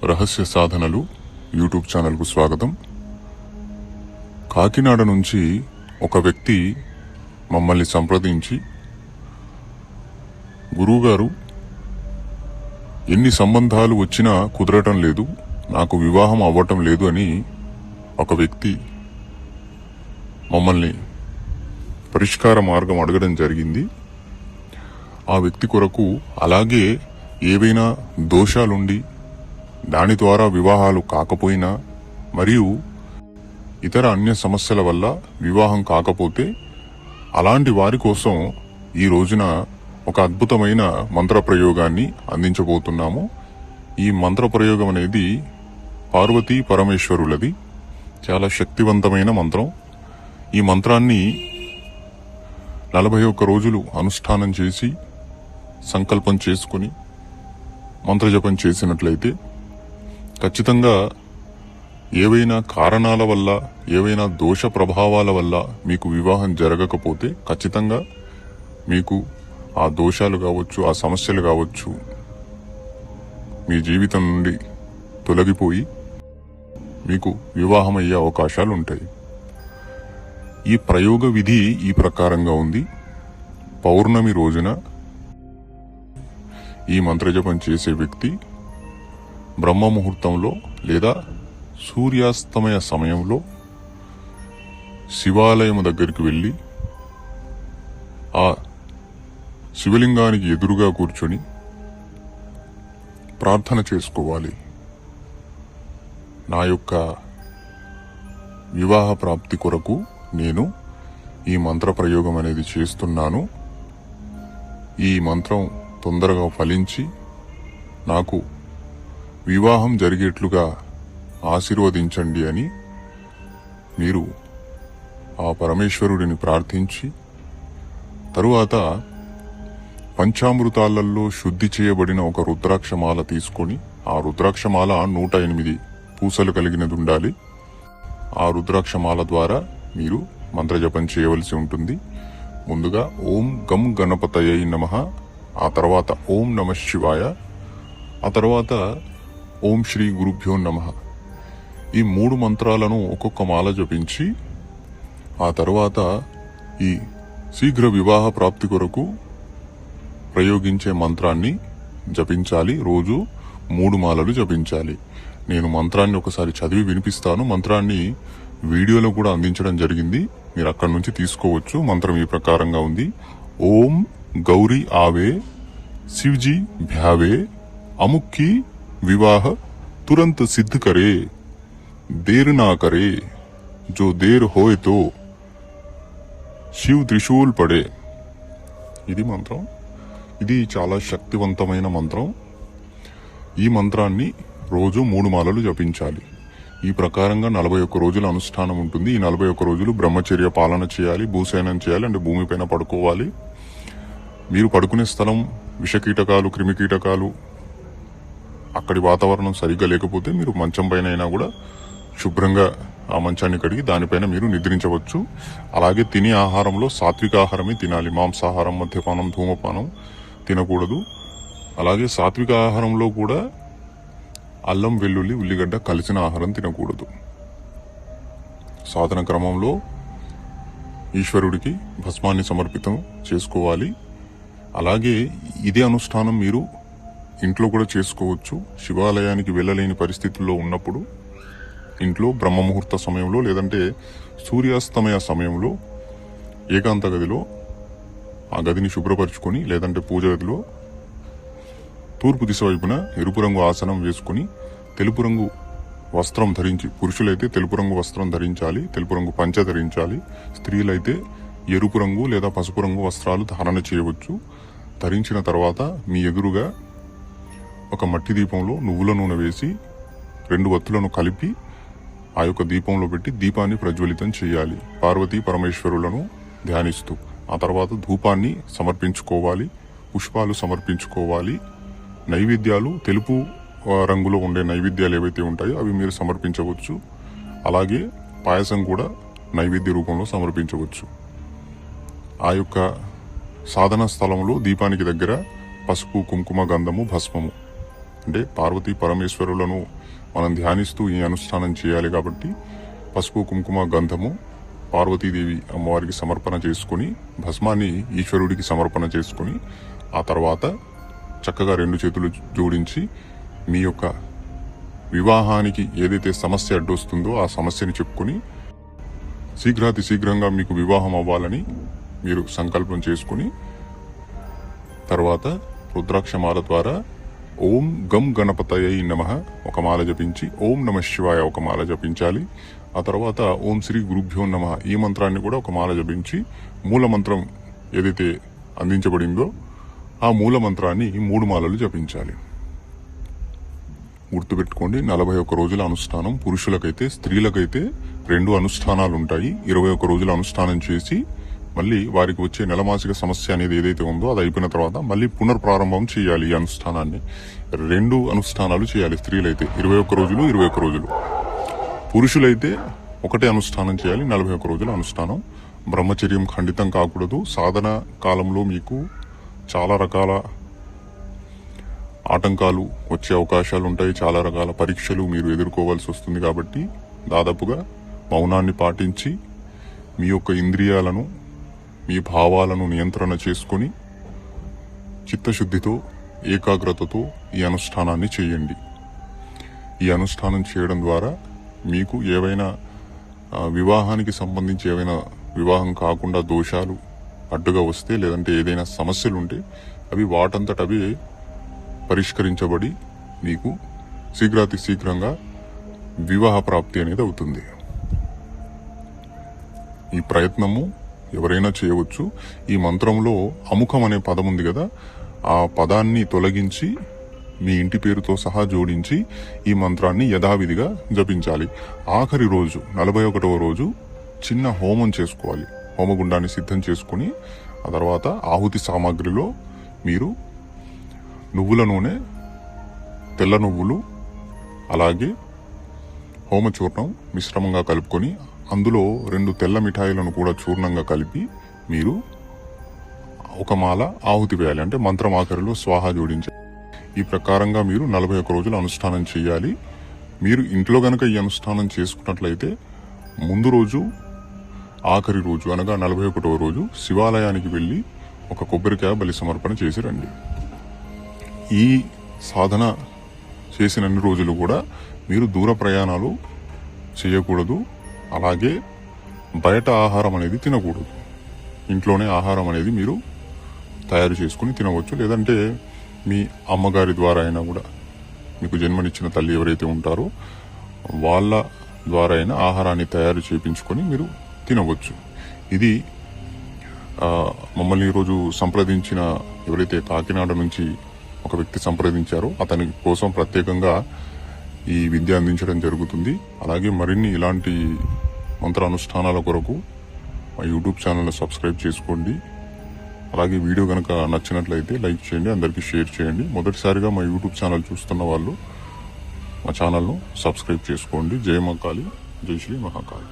రహస్య సాధనలు యూట్యూబ్ ఛానల్కు స్వాగతం. కాకినాడ నుంచి ఒక వ్యక్తి మమ్మల్ని సంప్రదించి, గురువుగారు, ఎన్ని సంబంధాలు వచ్చినా కుదరటం లేదు, నాకు వివాహం అవ్వటం లేదు అని ఒక వ్యక్తి మమ్మల్ని పరిష్కార మార్గం అడగడం జరిగింది. ఆ వ్యక్తి కొరకు అలాగే ఏవైనా దోషాలుండి దాని ద్వారా వివాహాలు కాకపోయినా మరియు ఇతర అన్య సమస్యల వల్ల వివాహం కాకపోతే అలాంటి వారి కోసం ఈ రోజున ఒక అద్భుతమైన మంత్ర ప్రయోగాన్ని అందించబోతున్నాము. ఈ మంత్ర ప్రయోగం అనేది పార్వతీ పరమేశ్వరులది. చాలా శక్తివంతమైన మంత్రం. ఈ మంత్రాన్ని 41 రోజులు అనుష్ఠానం చేసి సంకల్పం చేసుకుని మంత్రజపం చేసినట్లయితే ఖచ్చితంగా ఏవైనా కారణాల వల్ల, ఏవైనా దోష ప్రభావాల వల్ల మీకు వివాహం జరగకపోతే ఖచ్చితంగా మీకు ఆ దోషాలు కావచ్చు, ఆ సమస్యలు కావచ్చు మీ జీవితం నుండి తొలగిపోయి మీకు వివాహం అయ్యే అవకాశాలు ఉంటాయి. ఈ ప్రయోగ విధి ఈ ప్రకారంగా ఉంది. పౌర్ణమి రోజున ఈ మంత్రజపం చేసే వ్యక్తి బ్రహ్మ ముహూర్తంలో లేదా సూర్యాస్తమయ సమయంలో శివాలయం దగ్గరికి వెళ్ళి ఆ శివలింగానికి ఎదురుగా కూర్చొని ప్రార్థన చేసుకోవాలి. నా యొక్క వివాహ ప్రాప్తి కొరకు నేను ఈ మంత్ర ప్రయోగం అనేది చేస్తున్నాను. ఈ మంత్రం తొందరగా ఫలించి నాకు వివాహం జరిగేట్లుగా ఆశీర్వదించండి అని మీరు ఆ పరమేశ్వరుడిని ప్రార్థించి, తరువాత పంచామృతాలలో శుద్ధి చేయబడిన ఒక రుద్రాక్షమాల తీసుకొని, ఆ రుద్రాక్షమాల 108 పూసలు కలిగినది ఉండాలి. ఆ రుద్రాక్షమాల ద్వారా మీరు మంత్రజపం చేయవలసి ఉంటుంది. ముందుగా ఓం గం గణపతయై నమః, ఆ తర్వాత ఓం నమః శివాయ, ఆ తర్వాత ఓం శ్రీ గురుభ్యో నమః. ఈ 3 మంత్రాలను ఒక్కొక్క మాల జపించి ఆ తర్వాత ఈ శీఘ్ర వివాహ ప్రాప్తి కొరకు ప్రయోగించే మంత్రాన్ని జపించాలి. రోజు 3 మాలలు జపించాలి. నేను మంత్రాన్ని ఒకసారి చదివి వినిపిస్తాను. మంత్రాన్ని వీడియోలో కూడా అందించడం జరిగింది, మీరు అక్కడి నుంచి తీసుకోవచ్చు. మంత్రం ఈ ప్రకారంగా ఉంది. ఓం గౌరీ ఆవే శివజీ భ్యావే అముక్కి विवाह तुरंत सिद्ध करे, देर ना करे, जो देर होए तो శివ్ త్రిశూల్ పడే. ఇది మంత్రం. ఇది చాలా శక్తివంతమైన మంత్రం. ఈ మంత్రాన్ని రోజు 3 మాలలు జపించాలి. ఈ ప్రకారంగా 41 రోజుల అనుష్ఠానం ఉంటుంది. ఈ 41 రోజులు బ్రహ్మచర్య పాలన చేయాలి, భూశయనం చేయాలి, అంటే భూమిపైన పడుకోవాలి. మీరు పడుకునే స్థలం విషకీటకాలు, క్రిమికీటకాలు, అక్కడి వాతావరణం సరిగ్గా లేకపోతే మీరు మంచం పైన అయినా కూడా శుభ్రంగా ఆ మంచాన్ని కడిగి దానిపైన మీరు నిద్రించవచ్చు. అలాగే తినే ఆహారంలో సాత్విక ఆహారమే తినాలి. మాంసాహారం, మద్యపానం, ధూమపానం తినకూడదు. అలాగే సాత్విక ఆహారంలో కూడా అల్లం, వెల్లుల్లి, ఉల్లిగడ్డ కలిసిన ఆహారం తినకూడదు. సాధన క్రమంలో ఈశ్వరుడికి భస్మాన్ని సమర్పితం చేసుకోవాలి. అలాగే ఇదే అనుష్ఠానం మీరు ఇంట్లో కూడా చేసుకోవచ్చు. శివాలయానికి వెళ్ళలేని పరిస్థితుల్లో ఉన్నప్పుడు ఇంట్లో బ్రహ్మ ముహూర్త సమయంలో లేదంటే సూర్యాస్తమయ సమయంలో ఏకాంత గదిలో ఆ గదిని శుభ్రపరచుకొని, లేదంటే పూజ గదిలో తూర్పు దిశ వైపున ఎరుపు రంగు ఆసనం వేసుకుని తెలుపు రంగు వస్త్రం ధరించి, పురుషులైతే తెలుపు రంగు వస్త్రం ధరించాలి, తెలుపు రంగు పంచ ధరించాలి. స్త్రీలైతే ఎరుపు రంగు లేదా పసుపు రంగు వస్త్రాలు ధారణ చేయవచ్చు. ధరించిన తర్వాత మీ ఎదురుగా ఒక మట్టి దీపంలో నువ్వుల నూనె వేసి 2 వత్తులను కలిపి ఆ యొక్క దీపంలో పెట్టి దీపాన్ని ప్రజ్వలితం చేయాలి, పార్వతీ పరమేశ్వరులను ధ్యానిస్తూ. ఆ తర్వాత ధూపాన్ని సమర్పించుకోవాలి, పుష్పాలు సమర్పించుకోవాలి. నైవేద్యాలు తెలుపు రంగులో ఉండే నైవేద్యాలు ఏవైతే ఉంటాయో అవి మీరు సమర్పించవచ్చు. అలాగే పాయసం కూడా నైవేద్య రూపంలో సమర్పించవచ్చు. ఆ యొక్క సాధన స్థలంలో దీపానికి దగ్గర పసుపు, కుంకుమ, గంధము, భస్మము అంటే పార్వతీ పరమేశ్వరులను మనం ధ్యానిస్తూ ఈ అనుష్ఠానం చేయాలి. కాబట్టి పసుపు, కుంకుమ, గంధము పార్వతీదేవి అమ్మవారికి సమర్పణ చేసుకుని, భస్మాన్ని ఈశ్వరుడికి సమర్పణ చేసుకుని, ఆ తర్వాత చక్కగా 2 చేతులు జోడించి మీ యొక్క వివాహానికి ఏదైతే సమస్య అడ్డొస్తుందో ఆ సమస్యని చెప్పుకొని శీఘ్రాతి శీఘ్రంగా మీకు వివాహం అవ్వాలని మీరు సంకల్పం చేసుకుని, తర్వాత రుద్రాక్షమాల ద్వారా ఓం గం గణపతయై నమః ఒక మాల జపించి, ఓం నమ శివాయ ఒక మాల జపించాలి. ఆ తర్వాత ఓం శ్రీ గురుభ్యో నమః ఈ మంత్రాన్ని కూడా ఒక మాల జపించి, మూల మంత్రం ఏదైతే అందించబడిందో ఆ మూల మంత్రాన్ని 3 మాలలు జపించాలి. గుర్తుపెట్టుకోండి, 41 రోజుల అనుష్ఠానం. పురుషులకైతే, స్త్రీలకైతే 2 అనుష్ఠానాలు ఉంటాయి. 21 రోజుల అనుష్ఠానం చేసి మళ్ళీ వారికి వచ్చే నెలమాసిక సమస్య అనేది ఏదైతే ఉందో అది అయిపోయిన తర్వాత మళ్ళీ పునర్ప్రారంభం చేయాలి. ఈ అనుష్ఠానాన్ని 2 అనుష్ఠానాలు చేయాలి. స్త్రీలైతే 21 రోజులు, 21 రోజులు. పురుషులైతే ఒకటే అనుష్ఠానం చేయాలి, 41 రోజుల అనుష్ఠానం. బ్రహ్మచర్యం ఖండితం కాకూడదు. సాధన కాలంలో మీకు చాలా రకాల ఆటంకాలు వచ్చే అవకాశాలు ఉంటాయి. చాలా రకాల పరీక్షలు మీరు ఎదుర్కోవాల్సి వస్తుంది. కాబట్టి దాదాపుగా మౌనాన్ని పాటించి మీ యొక్క ఇంద్రియాలను, మీ భావాలను నియంత్రణ చేసుకుని చిత్తశుద్ధితో, ఏకాగ్రతతో ఈ అనుష్ఠానాన్ని చేయండి. ఈ అనుష్ఠానం చేయడం ద్వారా మీకు ఏవైనా వివాహానికి సంబంధించి ఏవైనా వివాహం కాకుండా దోషాలు అడ్డుగా వస్తే, లేదంటే ఏదైనా సమస్యలు ఉంటే అవి వాటంతట అవి పరిష్కరించబడి మీకు శీఘ్రాతి శీఘ్రంగా వివాహ ప్రాప్తి అనేది అవుతుంది. ఈ ప్రయత్నము ఎవరైనా చేయవచ్చు. ఈ మంత్రంలో అముఖం అనే పదం ఉంది కదా, ఆ పదాన్ని తొలగించి మీ ఇంటి పేరుతో సహా జోడించి ఈ మంత్రాన్ని యథావిధిగా జపించాలి. ఆఖరి రోజు 41వ రోజు చిన్న హోమం చేసుకోవాలి. హోమగుండాన్ని సిద్ధం చేసుకుని ఆ తర్వాత ఆహుతి సామాగ్రిలో మీరు నువ్వుల నూనె, తెల్ల నువ్వులు, అలాగే హోమచూర్ణం మిశ్రమంగా కలుపుకొని అందులో 2 తెల్ల మిఠాయిలను కూడా చూర్ణంగా కలిపి మీరు ఒక మాల ఆహుతి వేయాలి. అంటే మంత్రం ఆఖరిలో స్వాహ జోడించాలి. ఈ ప్రకారంగా మీరు 41 రోజులు అనుష్ఠానం చేయాలి. మీరు ఇంట్లో గనక ఈ అనుష్ఠానం చేసుకున్నట్లయితే ముందు రోజు, ఆఖరి రోజు అనగా 41వ రోజు శివాలయానికి వెళ్ళి ఒక కొబ్బరికాయ బలి సమర్పణ చేసి రండి. ఈ సాధన చేసినన్ని రోజులు కూడా మీరు దూర ప్రయాణాలు చేయకూడదు. అలాగే బయట ఆహారం అనేది తినకూడదు. ఇంట్లోనే ఆహారం అనేది మీరు తయారు చేసుకుని తినవచ్చు. లేదంటే మీ అమ్మగారి ద్వారా అయినా కూడా, మీకు జన్మనిచ్చిన తల్లి ఎవరైతే ఉంటారో వాళ్ళ ద్వారా అయినా ఆహారాన్ని తయారు చేయించుకొని మీరు తినవచ్చు. ఇది మమ్మల్ని ఈరోజు సంప్రదించిన ఎవరైతే కాకినాడ నుంచి ఒక వ్యక్తి సంప్రదించారో అతని కోసం ప్రత్యేకంగా ఈ విద్య అందించడం జరుగుతుంది. అలాగే మరిన్ని ఇలాంటి మంత్ర అనుష్ఠానాల కొరకు మా యూట్యూబ్ ఛానల్ని సబ్స్క్రైబ్ చేసుకోండి. అలాగే వీడియో కనుక నచ్చినట్లయితే లైక్ చేయండి, అందరికీ షేర్ చేయండి. మొదటిసారిగా మా యూట్యూబ్ ఛానల్ చూస్తున్న వాళ్ళు మా ఛానల్ను సబ్స్క్రైబ్ చేసుకోండి. జై మహాకాళి, జై శ్రీ మహాకాళి.